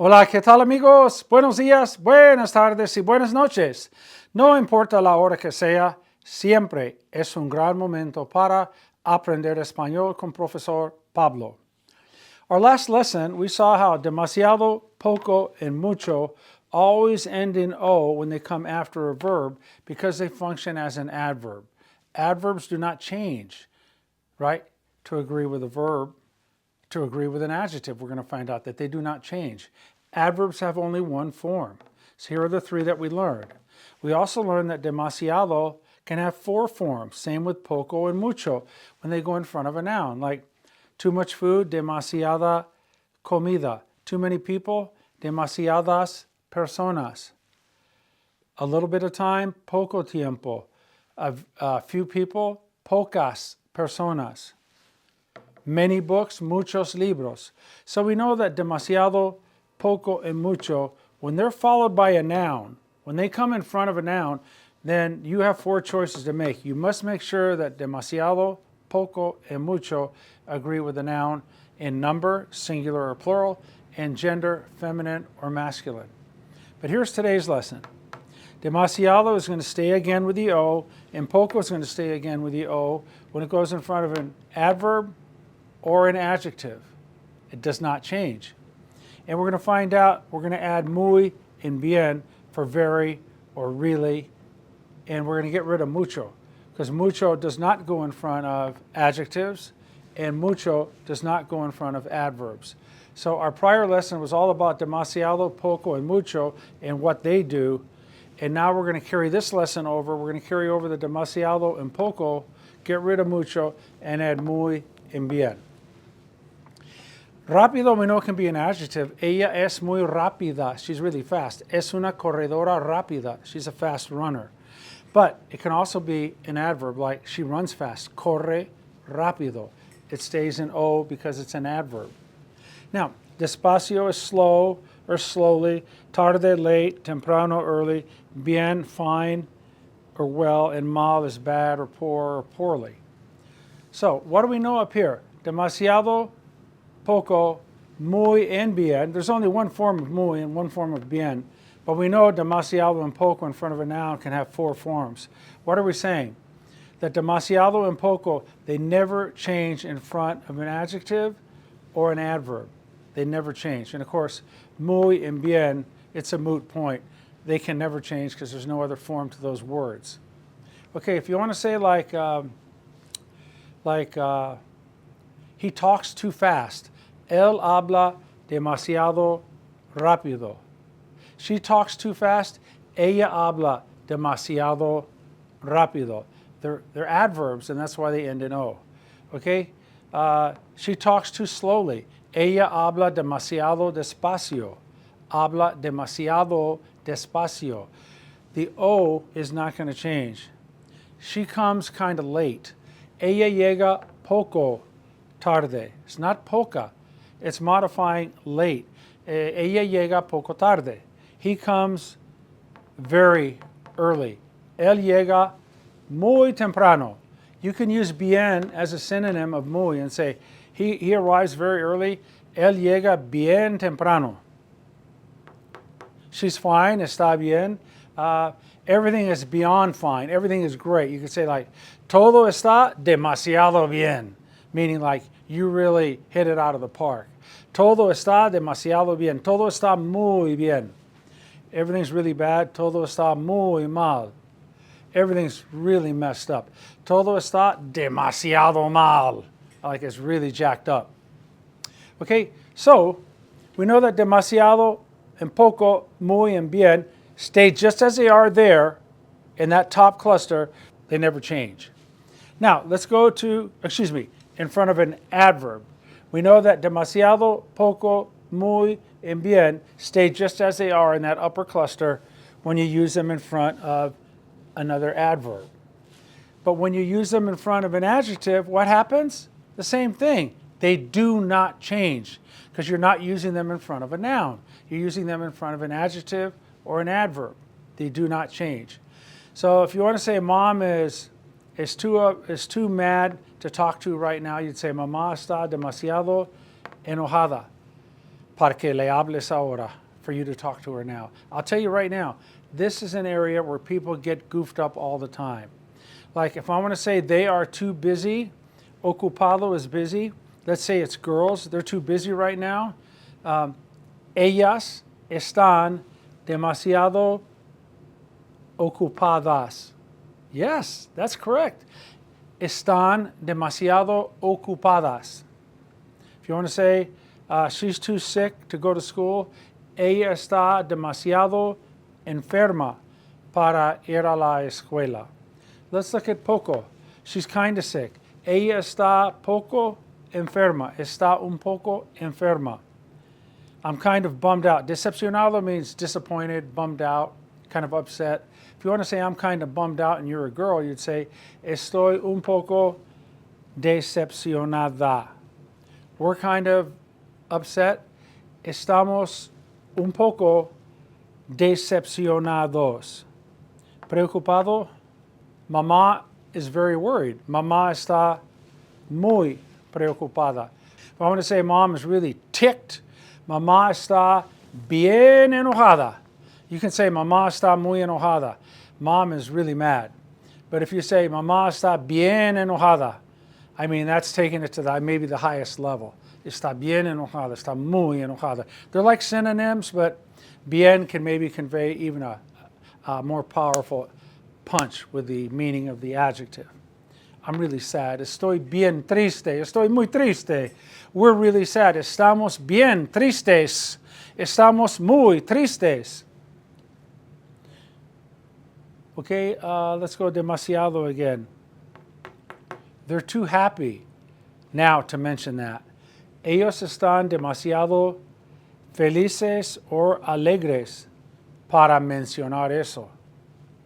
Hola, ¿qué tal amigos? Buenos días, buenas tardes y buenas noches. No importa la hora que sea, siempre es un gran momento para aprender español con Profesor Pablo. Our last lesson, we saw how demasiado, poco, and mucho always end in O when they come after a verb because they function as an adverb. Adverbs do not change, right, to agree with a verb. To agree with an adjective, we're going to find out that they do not change. Adverbs have only one form. So here are the three that we learned. We also learned that demasiado can have four forms. Same with poco and mucho when they go in front of a noun. Like too much food, demasiada comida. Too many people, demasiadas personas. A little bit of time, poco tiempo. A few people, pocas personas. Many books, muchos libros. So we know that demasiado, poco, and mucho, when they're followed by a noun, when they come in front of a noun, then you have four choices to make. You must make sure that demasiado, poco, and mucho agree with the noun in number, singular or plural, and gender, feminine or masculine. But here's today's lesson. Demasiado is going to stay again with the O, and poco is going to stay again with the O when it goes in front of an adverb or an adjective. It does not change. And we're going to find out, we're going to add muy and bien for very or really, and we're going to get rid of mucho, because mucho does not go in front of adjectives, and mucho does not go in front of adverbs. So our prior lesson was all about demasiado, poco, and mucho, and what they do. And now we're going to carry this lesson over. We're going to carry over the demasiado and poco, get rid of mucho, and add muy and bien. Rápido, we know, can be an adjective. Ella es muy rápida. She's really fast. Es una corredora rápida. She's a fast runner. But it can also be an adverb, like she runs fast. Corre rápido. It stays in O because it's an adverb. Now, despacio is slow or slowly. Tarde, late. Temprano, early. Bien, fine or well. And mal is bad or poor or poorly. So, what do we know up here? Demasiado, poco, muy, and bien. There's only one form of muy and one form of bien. But we know demasiado and poco in front of a noun can have four forms. What are we saying? That demasiado and poco, they never change in front of an adjective or an adverb. They never change. And of course, muy and bien, it's a moot point. They can never change because there's no other form to those words. Okay, if you want to say he talks too fast. Él habla demasiado rápido. She talks too fast. Ella habla demasiado rápido. They're adverbs, and that's why they end in O. Okay? She talks too slowly. Ella habla demasiado despacio. Habla demasiado despacio. The O is not going to change. She comes kind of late. Ella llega poco tarde. It's not poca. It's modifying late. Ella llega poco tarde. He comes very early. Él llega muy temprano. You can use bien as a synonym of muy and say, he arrives very early. Él llega bien temprano. She's fine. Está bien. Everything is beyond fine. Everything is great. You could say like, todo está demasiado bien, meaning like you really hit it out of the park. Todo está demasiado bien. Todo está muy bien. Everything's really bad. Todo está muy mal. Everything's really messed up. Todo está demasiado mal. Like it's really jacked up. Okay, so we know that demasiado and poco, muy, and bien stay just as they are there in that top cluster. They never change. Now, let's go to, in front of an adverb. We know that demasiado, poco, muy, and bien stay just as they are in that upper cluster when you use them in front of another adverb. But when you use them in front of an adjective, what happens? The same thing. They do not change because you're not using them in front of a noun. You're using them in front of an adjective or an adverb. They do not change. So if you want to say mom is too mad to talk to right now, you'd say mamá está demasiado enojada. para que le hables ahora, for you to talk to her now. I'll tell you right now, this is an area where people get goofed up all the time. Like if I want to say they are too busy, ocupado is busy. Let's say it's girls, they're too busy right now. Ellas están demasiado ocupadas. Yes, that's correct. Están demasiado ocupadas. If you want to say she's too sick to go to school, ella está demasiado enferma para ir a la escuela. Let's look at poco. She's kind of sick. Ella está poco enferma. Está un poco enferma. I'm kind of bummed out. Decepcionado means disappointed, bummed out, kind of upset. If you want to say I'm kind of bummed out and you're a girl, you'd say estoy un poco decepcionada. We're kind of upset. Estamos un poco decepcionados. Preocupado. Mamá is very worried. Mamá está muy preocupada. If I want to say mom is really ticked, mamá está bien enojada. You can say mamá está muy enojada. Mom is really mad. But if you say mamá está bien enojada, I mean, that's taking it to maybe the highest level. Está bien enojada, está muy enojada. They're like synonyms, but bien can maybe convey even a more powerful punch with the meaning of the adjective. I'm really sad. Estoy bien triste. Estoy muy triste. We're really sad. Estamos bien tristes. Estamos muy tristes. Okay, let's go demasiado again. They're too happy now to mention that. Ellos están demasiado felices or alegres para mencionar eso.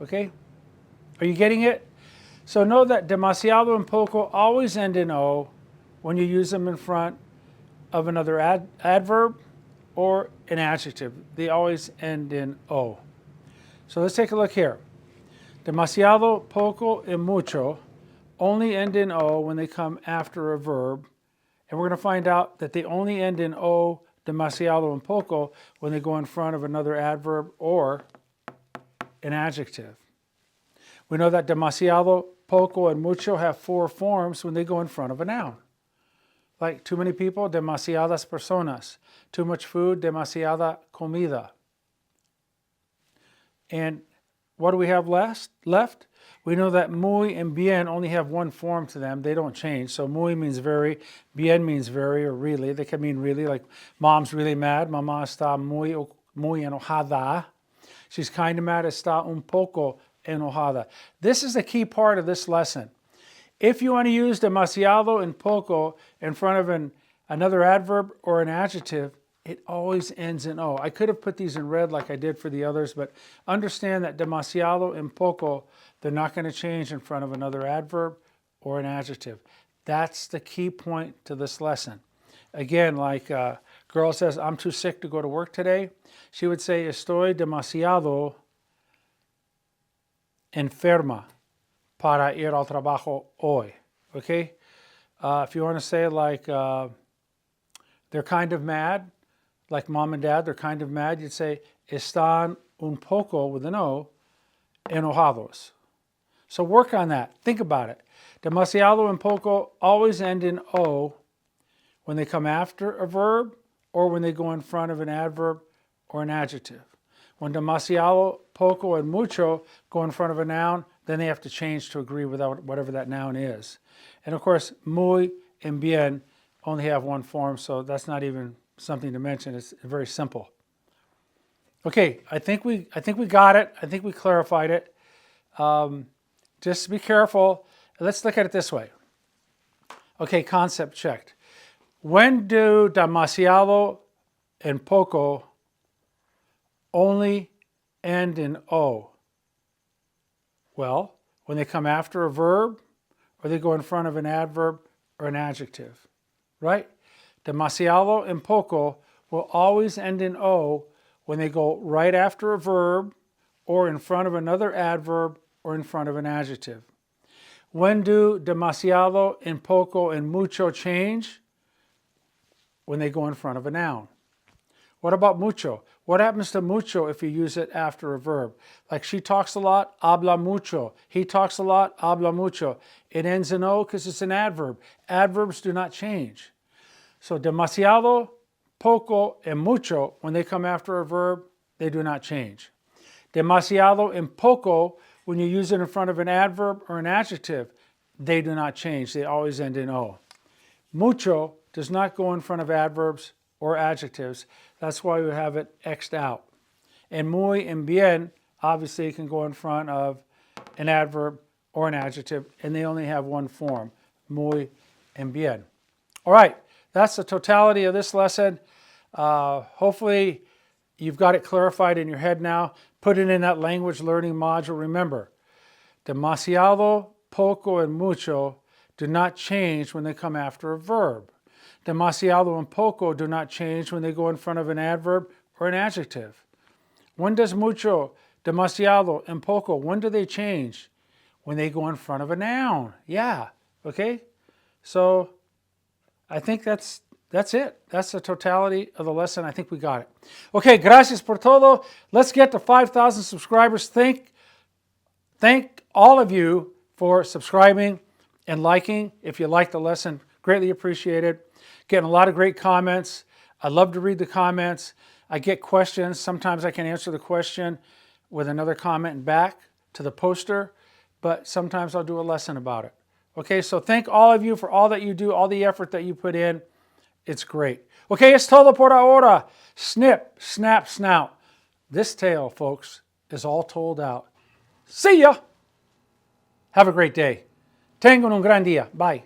Okay? Are you getting it? So know that demasiado and poco always end in O when you use them in front of another adverb or an adjective. They always end in O. So let's take a look here. Demasiado, poco, and mucho only end in O when they come after a verb. And we're going to find out that they only end in O, demasiado, and poco when they go in front of another adverb or an adjective. We know that demasiado, poco, and mucho have four forms when they go in front of a noun. Like too many people, demasiadas personas. Too much food, demasiada comida. And what do we have left? We know that muy and bien only have one form to them. They don't change. So muy means very, bien means very or really. They can mean really, like mom's really mad. Mamá está muy enojada. She's kind of mad. Está un poco enojada. This is the key part of this lesson. If you want to use demasiado and poco in front of another adverb or an adjective, it always ends in O. I could have put these in red like I did for the others, but understand that demasiado and poco, they're not going to change in front of another adverb or an adjective. That's the key point to this lesson. Again, like a girl says, I'm too sick to go to work today. She would say, estoy demasiado enferma para ir al trabajo hoy. Okay? If you want to say like they're kind of mad, like mom and dad, they're kind of mad, you'd say, están un poco, with an O, enojados. So work on that. Think about it. Demasiado and poco always end in O when they come after a verb or when they go in front of an adverb or an adjective. When demasiado, poco, and mucho go in front of a noun, then they have to change to agree with whatever that noun is. And of course, muy and bien only have one form, so that's not even something to mention. It's very simple. Okay, I think we got it. I think we clarified it. Just be careful. Let's look at it this way. Okay, concept checked. When do demasiado and poco only end in O? Well, when they come after a verb or they go in front of an adverb or an adjective, right? Demasiado and poco will always end in O when they go right after a verb or in front of another adverb or in front of an adjective. When do demasiado and poco and mucho change? When they go in front of a noun. What about mucho? What happens to mucho if you use it after a verb? Like she talks a lot, habla mucho. He talks a lot, habla mucho. It ends in O because it's an adverb. Adverbs do not change. So demasiado, poco, and mucho, when they come after a verb, they do not change. Demasiado and poco, when you use it in front of an adverb or an adjective, they do not change. They always end in O. Mucho does not go in front of adverbs or adjectives. That's why we have it X'd out. And muy and bien, obviously, can go in front of an adverb or an adjective, and they only have one form, muy and bien. All right, that's the totality of this lesson. Hopefully, you've got it clarified in your head now. Put it in that language learning module. Remember, demasiado, poco, and mucho do not change when they come after a verb. Demasiado and poco do not change when they go in front of an adverb or an adjective. When does mucho, demasiado, and poco, when do they change? When they go in front of a noun. Yeah, okay? So I think that's it. That's the totality of the lesson. I think we got it. Okay, gracias por todo. Let's get to 5,000 subscribers. Thank all of you for subscribing and liking. If you like the lesson, greatly appreciated. Getting a lot of great comments. I love to read the comments. I get questions. Sometimes I can answer the question with another comment back to the poster, but sometimes I'll do a lesson about it. Okay, so thank all of you for all that you do, all the effort that you put in. It's great. Okay, es todo por ahora. Snip, snap, snout. This tale, folks, is all told out. See ya! Have a great day. Tengan un gran día. Bye.